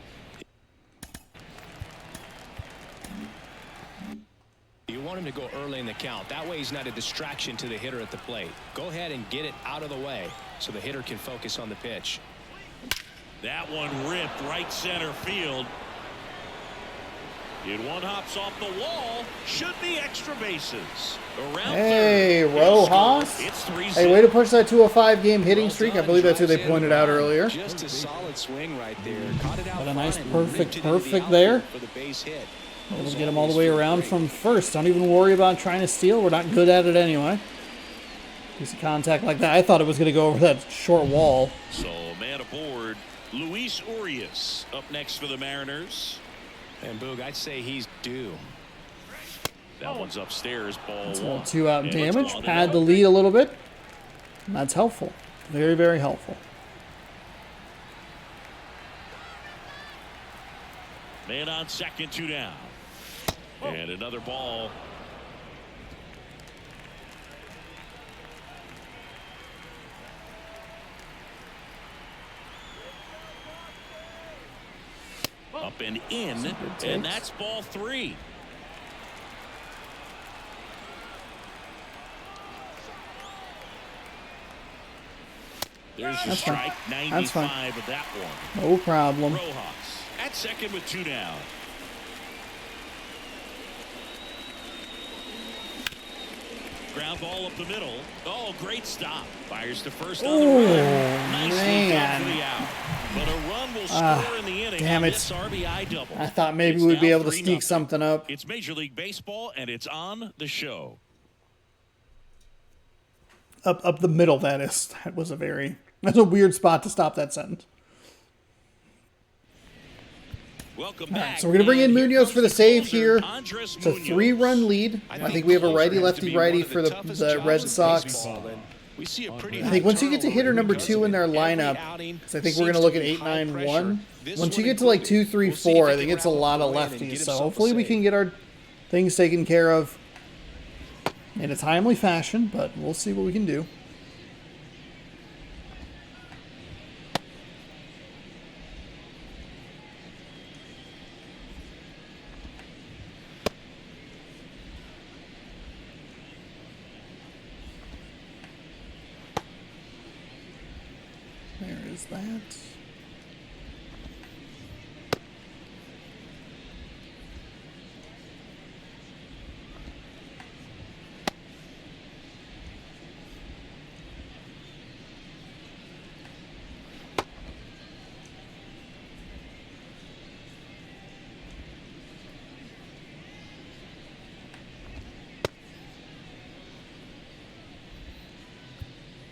you want him to go early in the count. That way he's not a distraction to the hitter at the plate. Go ahead and get it out of the way so the hitter can focus on the pitch. That one ripped right center field. And one hops off the wall. Should be extra bases. Around Hey, third. He'll Rojas. score. It's 3-0. Hey, way to push that to a 5-game hitting streak. I believe that's who they pointed out earlier. Just a solid swing right there. Caught it out But a nice front and perfect ripped it into the perfect there. outfield for the base hit. Able to get him all the way around from first. Don't even worry about trying to steal. We're not good at it anyway. Piece of contact like that. I thought it was going to go over that short wall. So, man aboard. Luis Urias up next for the Mariners. And Boog, I'd say he's due. That one's upstairs. Ball It's a 1. little 2-out And it's damage. 1-0. Pad the lead a little bit. And that's helpful. Very, very helpful. Man on second, 2 down. And another ball. Up and in, and that's ball 3. There's your That's fine. strike, That's fine. 95 of that one. No problem. Rojas at second with 2 down. Ground ball up the middle. Oh, great stop. Fires to first on the Ooh, run. Nicely done man. for the out. But a run will score in the inning damn on it. this RBI double. I thought maybe It's we'd be now able to sneak 3-0. something up. It's Major League Baseball, and it's on the show. Up the middle, that is. That's a weird spot to stop that sentence. Welcome All right, back. so we're going to bring in and here Munoz comes for the save closer, here. Andres It's a Munoz. 3-run lead. I think we have a righty-lefty-righty for the Red Sox. We see a pretty I think once you get to hitter number 2 in their lineup, so I think we're going to look at 8-9-1. Once you get to like 2, 3, 4, I think it's a lot of lefties. So hopefully we can get our things taken care of in a timely fashion, but we'll see what we can do. There is that.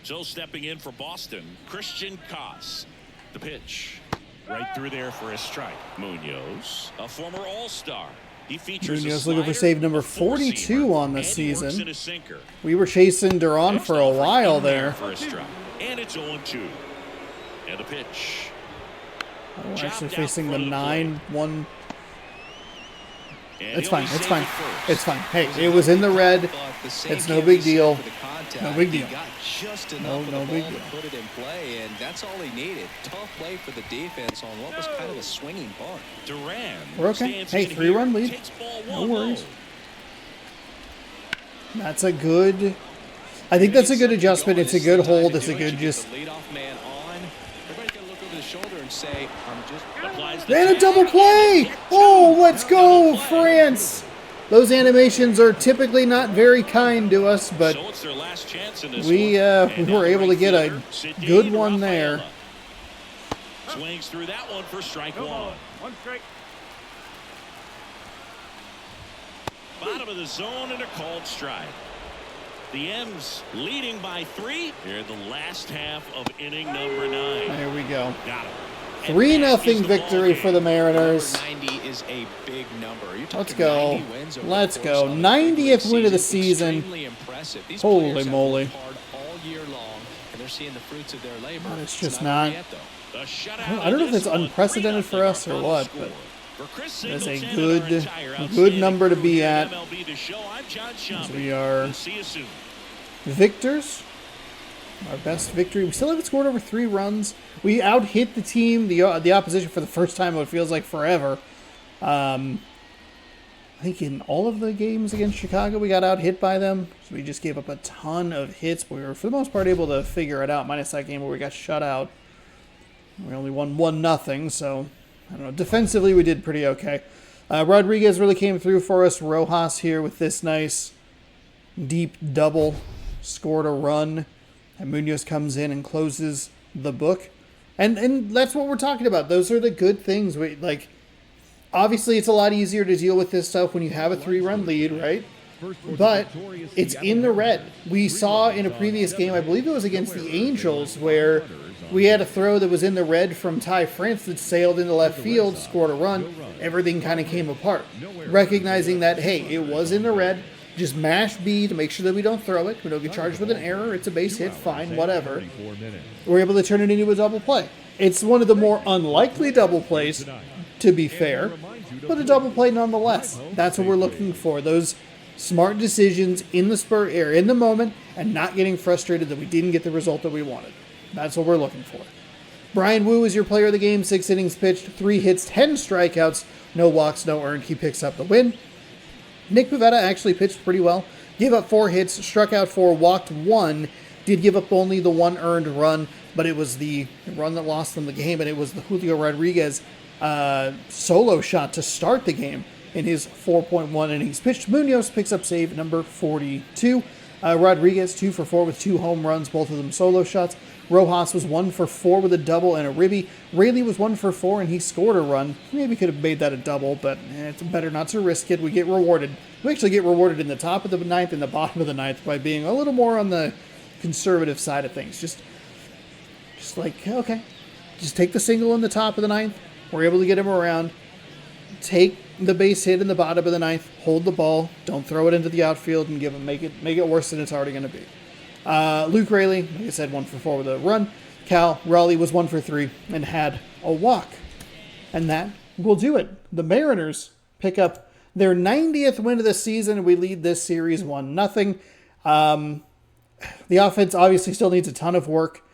So stepping in for Boston, Christian Koss. The pitch. Right through there for a strike. Munoz, a former All-Star. He features Munoz a looking for slider, save number a four-seamer, 42 on the and he works season. in a sinker. We were chasing Duran for a while there. For a strike. And it's 0-2. And the pitch. Oh, actually Chopped out facing the front of the 9-1. And It's he'll fine. be It's safe fine. at first. It's fine. Hey, it was in the red. It's no big deal. No big deal. No big deal. Put it in play, and that's all he needed. Tough play for the defense on what was kind of a swinging bunt. Duran. We're okay. stands Hey, in 3-run here, lead. takes ball No 1 worries. low. That's a good... I think that's a good adjustment. It's a good hold. It's a good just... Leadoff man on. Everybody's got to look over the shoulder and say, I'm just... Applies the And a tag. double play! Oh, let's go, France! Those animations are typically not very kind to us, but So it's their last chance in this we one. And were now able to right get a fielder, Sidney good one there. Rafaela. Swings through that one for strike No ball. 1. 1 strike. Bottom of the zone and a called strike. The M's leading by 3 here in the last half of inning number 9. There we go. Got him. And 3-0 that is the victory ballgame. for the Mariners. Number 90 is a big number. You're Let's talking go. 90 wins over Let's the go. course of the 90th win of the regular season. Extremely impressive. These Holy players have moly. worked hard all year long, and they're seeing the fruits of their labor. It's just not over not- yet, though. The shutout I don't know if in it's this one, unprecedented for 3-0 us or our what, final but score. For Chris that's a Singleton and good- our entire good outstanding number to crew be here at. MLB The Show. I'm John As Schaumburg. we are We'll see you soon. victors. Our best victory. We still haven't scored over 3 runs. We out-hit the team, the opposition, for the first time in what feels like forever. I think in all of the games against Chicago, we got out-hit by them. So we just gave up a ton of hits. But we were, for the most part, able to figure it out, minus that game where we got shut out. We only won 1-0, so I don't know. Defensively, we did pretty okay. Rodriguez really came through for us. Rojas here with this nice deep double. Scored a run. And Munoz comes in and closes the book. And that's what we're talking about. Those are the good things. Obviously, it's a lot easier to deal with this stuff when you have a 3-run lead, right? But it's in the red. We saw in a previous game, I believe it was against the Angels, where we had a throw that was in the red from Ty France that sailed into left field, scored a run. Everything kind of came apart. Recognizing that, hey, it was in the red. Just mash B to make sure that we don't throw it. We don't get charged with an error. It's a base hit. Fine, whatever. We're able to turn it into a double play. It's one of the more unlikely double plays, to be fair, but a double play nonetheless. That's what we're looking for. Those smart decisions in the spur air, in the moment, and not getting frustrated that we didn't get the result that we wanted. That's what we're looking for. Brian Wu is your player of the game. 6 innings pitched, 3 hits, 10 strikeouts, no walks, no earned. He picks up the win. Nick Pivetta actually pitched pretty well. Gave up 4 hits, struck out 4, walked 1. Did give up only the 1 earned run, but it was the run that lost them the game, and it was the Julio Rodriguez solo shot to start the game in his 4.1 innings pitched. Munoz picks up save number 42. Rodriguez, 2 for 4 with 2 home runs, both of them solo shots. Rojas was 1 for 4 with a double and a ribby. Raley was 1 for 4 and he scored a run. Maybe could have made that a double, but it's better not to risk it. We get rewarded. We actually get rewarded in the top of the ninth and the bottom of the ninth by being a little more on the conservative side of things. Just like, okay, just take the single in the top of the ninth. We're able to get him around. Take the base hit in the bottom of the ninth. Hold the ball. Don't throw it into the outfield and make it worse than it's already going to be. Luke Raley, like I said, 1 for 4 with a run. Cal Raleigh was 1 for 3 and had a walk. And that will do it. The Mariners pick up their 90th win of the season, and we lead this series 1-0. The offense obviously still needs a ton of work.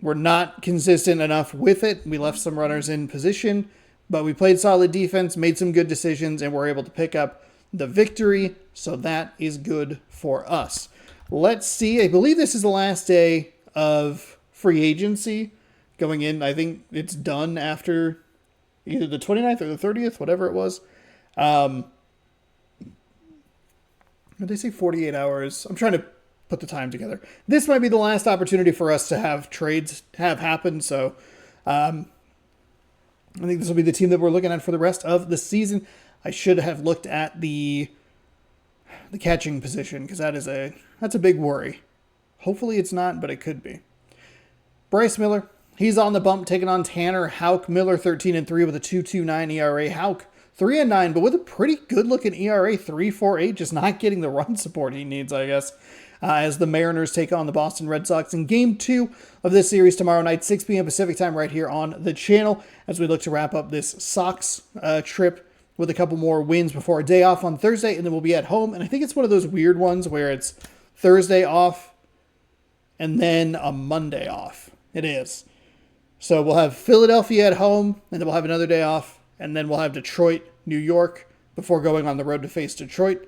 We're not consistent enough with it. We left some runners in position, but we played solid defense, made some good decisions, and we're able to pick up the victory. So that is good for us. Let's see. I believe this is the last day of free agency going in. I think it's done after either the 29th or the 30th, whatever it was. Did they say 48 hours? I'm trying to put the time together. This might be the last opportunity for us to have trades have happened. So I think this will be the team that we're looking at for the rest of the season. I should have looked at the catching position because that's a big worry. Hopefully it's not, but it could be. Bryce Miller, he's on the bump, taking on Tanner Houck. Miller 13-3 with a 2.29 ERA. Houck 3-9, but with a pretty good-looking ERA, 3.48, just not getting the run support he needs, I guess. As the Mariners take on the Boston Red Sox in Game 2 of this series tomorrow night, 6 p.m. Pacific time, right here on the channel, as we look to wrap up this Sox trip with a couple more wins before a day off on Thursday, and then we'll be at home. And I think it's one of those weird ones where it's Thursday off and then a Monday off. It is. So we'll have Philadelphia at home, and then we'll have another day off, and then we'll have Detroit, New York, before going on the road to face Detroit,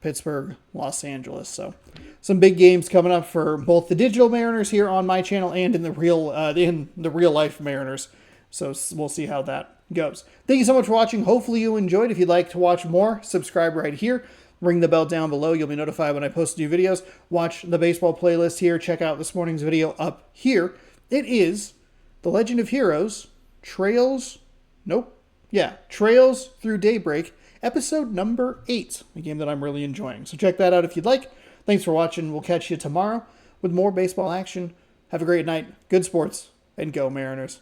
Pittsburgh, Los Angeles. So some big games coming up for both the digital Mariners here on my channel and in the real life Mariners. So we'll see how that goes. Thank you so much for watching. Hopefully you enjoyed. If you'd like to watch more, subscribe right here. Ring the bell down below. You'll be notified when I post new videos. Watch the baseball playlist here. Check out this morning's video up here. It is The Legend of Heroes, Trails Through Daybreak, episode number 8, a game that I'm really enjoying. So check that out if you'd like. Thanks for watching. We'll catch you tomorrow with more baseball action. Have a great night, good sports, and go Mariners.